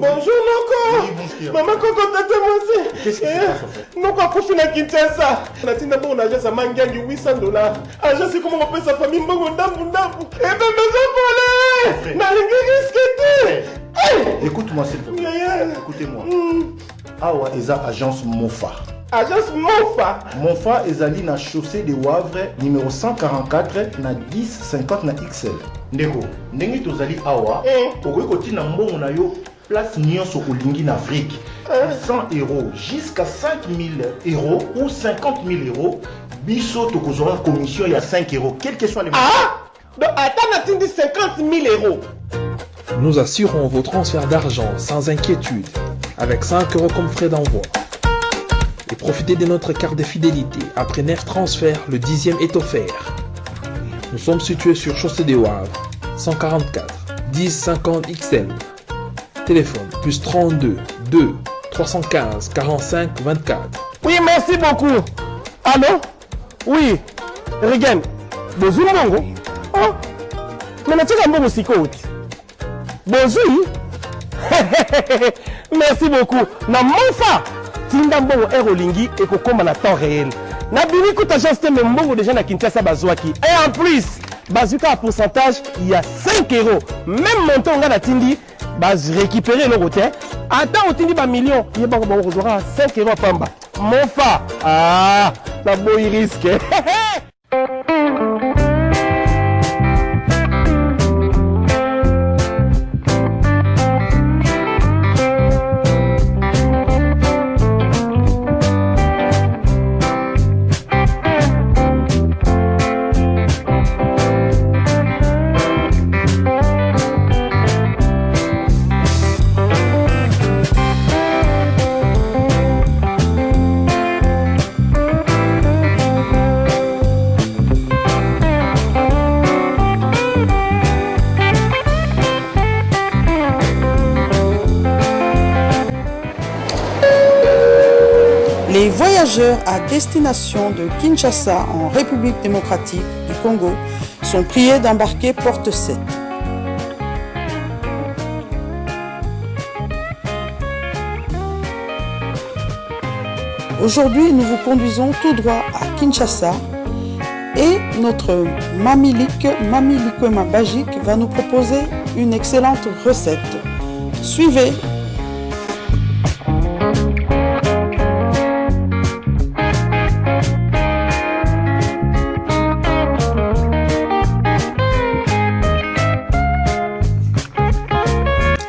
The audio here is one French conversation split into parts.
Bonjour Noko. Oui, bonjour. Maman Koko tata moi. Qu'est-ce qui se passe en fait? Noko a couché na Kinshasa. Natina bon agence à Mangangi $800. Agence c'est comment on appelle sa famille Mbongo ndambu ndambu. Eh ben besoin pour aller. Na lingi risque. Écoute-moi s'il te plaît. Écoutez-moi. Awa eza agence Mofa. Agence Mofa. Mofa ezali na chaussée de Wavre numéro 144 na 1050 na XL. Ndeko, ndenge tozali awa, okoki kotina mbongo na yo place nyonso olingi na Afrique. 100 € jusqu'à 5000 € ou 50 000 €. Biso tokozora commission ya 5 €, quel que soit les montants. Ah! Donc attends, atteindre 50 000 €. Nous assurons vos transferts d'argent sans inquiétude, avec 5 € comme frais d'envoi. Et profitez de notre carte de fidélité. Après 9 transferts, le 10e est offert. Nous sommes situés sur Chaussée des Wavres, 144 1050 XL. Téléphone plus 32 2 315 45 24. Oui, merci beaucoup. Allô? Oui. Regan. Bonjour, Mongo. Oh. Mais tu as un psychote. Bonjour. Merci beaucoup. Na Mofa. Tinda mbongo Aerolingi et kokoma na temps réel. Na bini kuta agence te mbongo déjà na Kinshasa bazwaki. Et en plus, bazuka à pourcentage, il y a 5 €. Même montant on a tindi, baz récupérer le côté. Attends, on tindi ba million, il y a ba 5 € pamba. Mofa. Ah, na boy risque. Les voyageurs à destination de Kinshasa en République démocratique du Congo sont priés d'embarquer porte 7. Aujourd'hui, nous vous conduisons tout droit à Kinshasa et notre Mami Likwema Bajik va nous proposer une excellente recette. Suivez.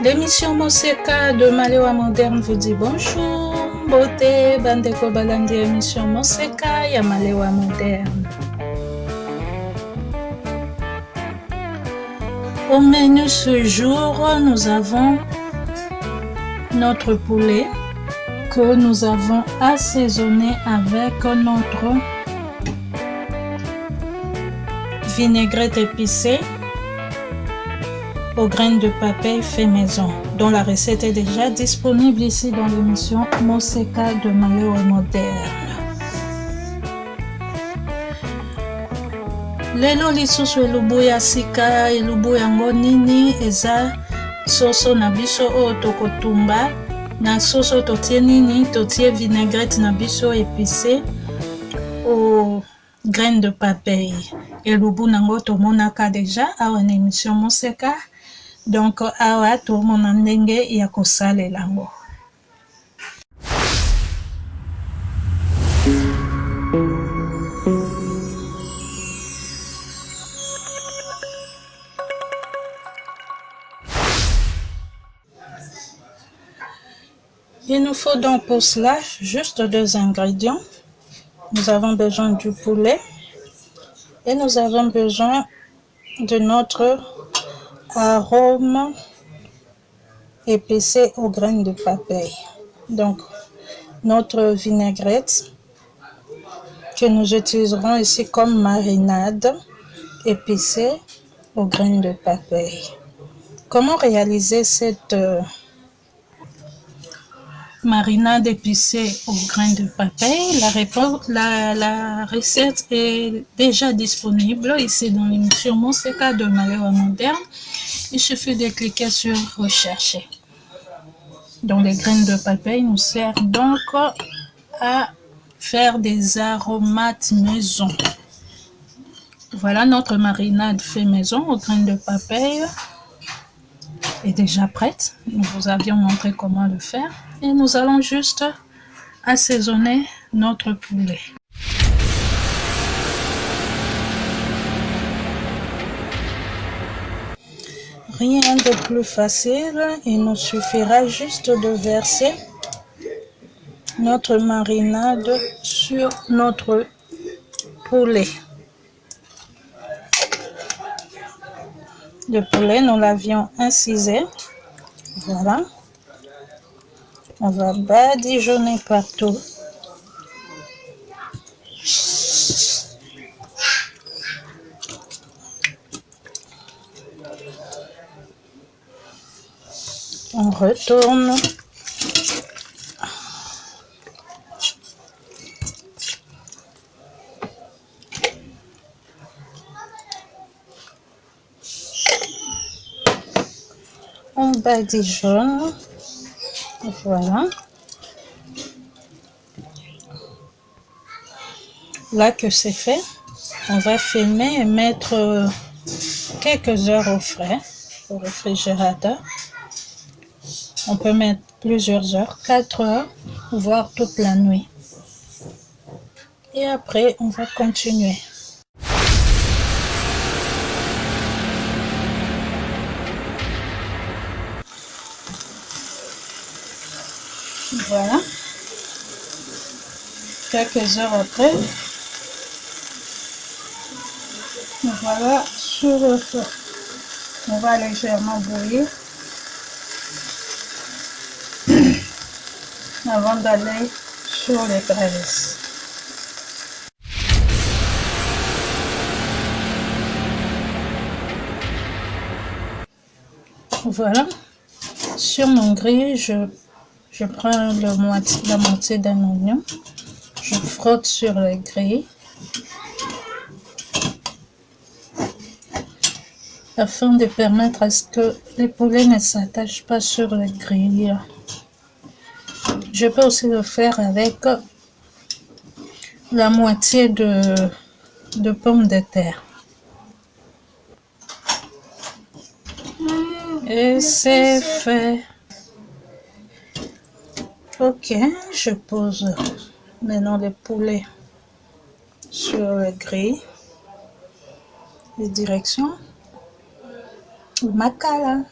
L'émission Moseka de Malewa Moderne vous dit bonjour, beauté, bandeko balandi émission Moseka ya Malewa Moderne. Au menu ce jour, nous avons notre poulet que nous avons assaisonné avec notre vinaigrette épicée aux graines de papaye fait maison, dont la recette est déjà disponible ici dans l'émission Moseka de Malewa Moderne. Lelo lisusu elubu ya sika elubu yango nini eza soso na biso oyo tokotumba na soso totie nini totie vinaigrette na biso épicée aux graines de papaye. Elubu nango tomonaka déjà awa na émission Moseka. Donc awa tomona ndenge ya kosalela yango. Il nous faut donc pour cela juste 2 ingrédients. Nous avons besoin du poulet et nous avons besoin de notre arôme épicé aux graines de papaye. Donc notre vinaigrette que nous utiliserons ici comme marinade épicée aux graines de papaye. Comment réaliser cette marinade épicée aux graines de papaye? La recette est déjà disponible ici dans l'émission Moseka de Malewa Moderne. Il suffit de cliquer sur rechercher. Donc les graines de papaye nous servent donc à faire des aromates maison. Voilà, notre marinade fait maison aux graines de papaye est déjà prête. Nous vous avions montré comment le faire. Et nous allons juste assaisonner notre poulet. Rien de plus facile, il nous suffira juste de verser notre marinade sur notre poulet. Le poulet, nous l'avions incisé. Voilà. On va badigeonner partout. On retourne. On badigeonne. Voilà. Là que c'est fait, on va fermer et mettre quelques heures au frais au réfrigérateur. On peut mettre plusieurs heures, 4 heures, voire toute la nuit. Et après, on va continuer. Voilà. Quelques heures après, voilà sur le feu. On va légèrement bouillir avant d'aller sur les graisses. Voilà. Sur mon grill, je prends la moitié d'un oignon. Je frotte sur le grill afin de permettre à ce que les poulets ne s'attachent pas sur le grill. Je peux aussi le faire avec la moitié de pommes de terre. Et c'est fait. Ok, je pose maintenant les poulets sur le grill. Les directions. Makala.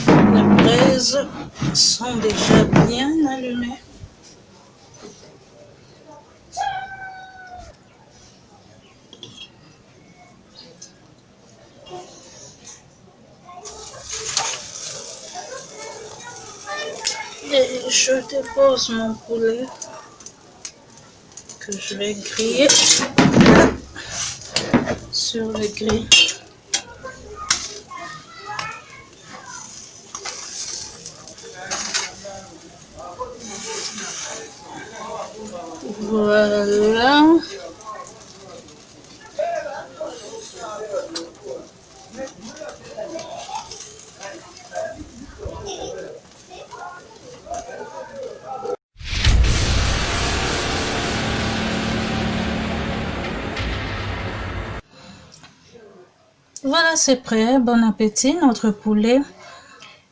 Les braises sont déjà bien allumées. Et je dépose mon poulet que je vais griller sur le grill. Voilà. Voilà, c'est prêt. Bon appétit. Notre poulet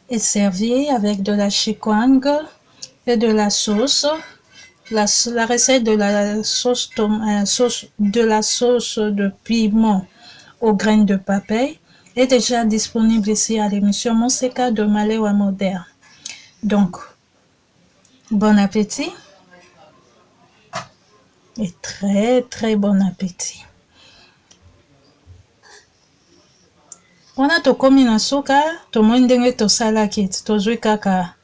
est servi avec de la chikwang et de la sauce. La recette de la sauce de piment aux graines de papaye est déjà disponible ici à l'émission Monseka de Malewa Moderne. Donc, bon appétit et très très bon appétit. Wana tokomi na suka, tomoni ndenge tosalaki, tozwi kaka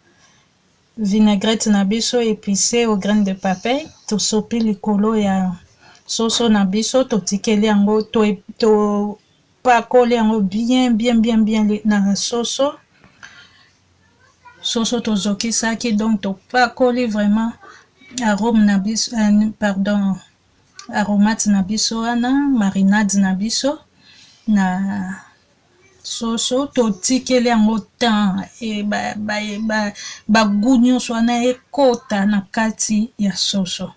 vinaigrette na biso épicé aux graines de papaye, tosopi likolo ya soso na biso, totikeli yango, topakoli yango bien na soso. Soso tozokisaki, donc topakoli vraiment arôme na biso, aromate na biso wana, marinade na biso, na soso totikeli yango temps e bagu nyonso wana ekota na kati ya soso.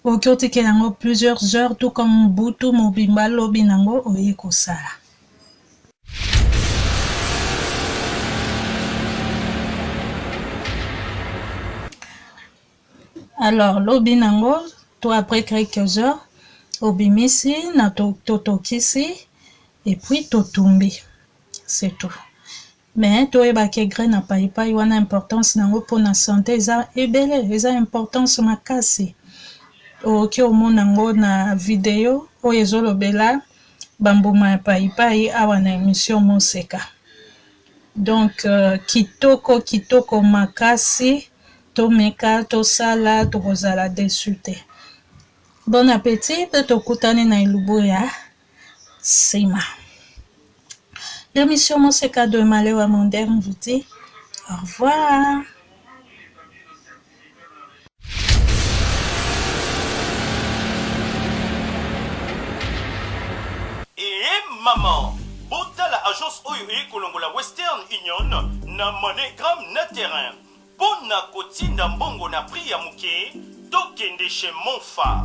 Oki otikeli yango plusieurs heures tout comme butu mobimba lobi nango oye kosala. Alors lobi nango to après quelques heures obimisi na totokisi et puis totumbi. C'est tout. Mais toyeba ke graine na paipai wana importance nango pona santé eza ebele, eza importance makasi. Oki omona nango na video oyo ezolobela bambuma ya paipai awa na émission Moseka. Donc kitoko makasi tomeka tosala tokozala dessus te. Bon appétit, tokutane na ilubu ya sima. L'émission Moseka de Malewa Moderne vous dit au revoir. Et maman, bota la agence oyo kolongola Western Union na MoneyGram na terrain. Pona kotinda mbongo na prix ya muke, tokende chez Monfa,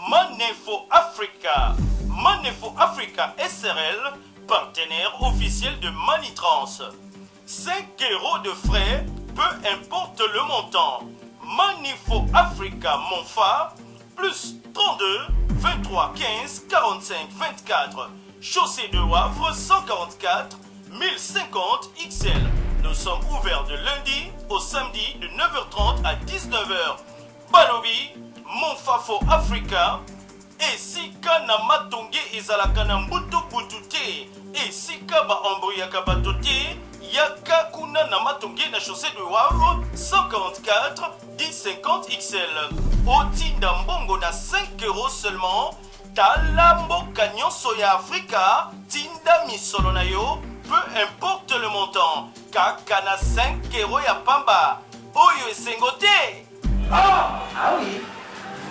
Manefo Africa. Manefo Africa SRL, partenaire officiel de Manitrans. 5 € de frais, peu importe le montant. Manefo Africa Monfa, plus 32 23 15 45 24. Chaussée de Wavre 144 1050 XL. Nous sommes ouverts de lundi au samedi de 9h30 à 19h. Balobi, Monfafo Africa, et Sika na matonge ezalaka na mbutu butute, et Sika ba embrouillaka batote, yaka kuna na matonge na chaussée de Wavre 144 1050 XL. Otinda mbongo na 5 € seulement. Talambo Canyon Soya Africa, Tinda Misolo na yo, peu importe le montant. Kakana 5 € ya pamba. Oyo esengote. Ah oui.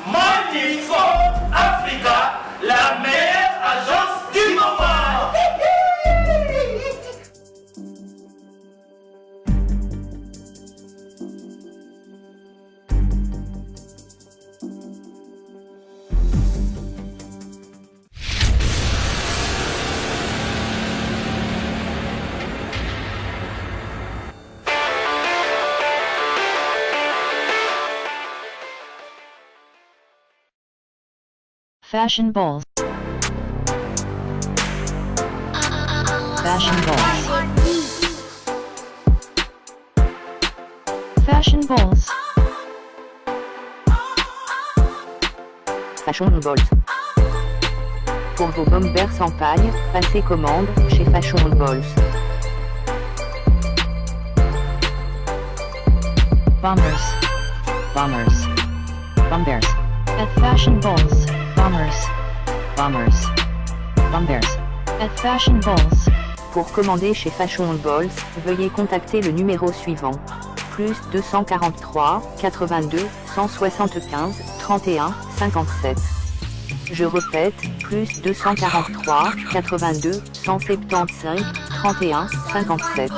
Manefo Africa, la meilleure agence du moment. Fashion balls. Fashion balls. Fashion balls. Fashion balls. Pour vos bombers sans paille, passez commande chez Fashion balls. Bombers. At Fashion balls. Bombers. At Fashion balls. Pour commander chez Fashion balls, veuillez contacter le numéro suivant. Plus 243 82 175 31 57. Je répète, plus 243 82 175 31 57.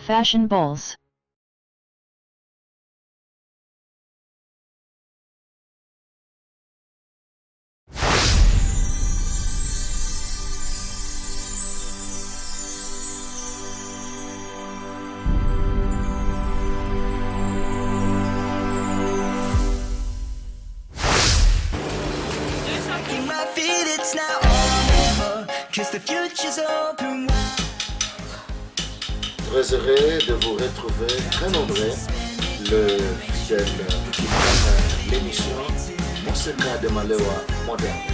Fashion balls. my feet, it's now or never, 'cause the future's open wide. Très heureux de vous retrouver, très nombreux, le fidèle qui prend l'émission Mon secret de Malewa moderne.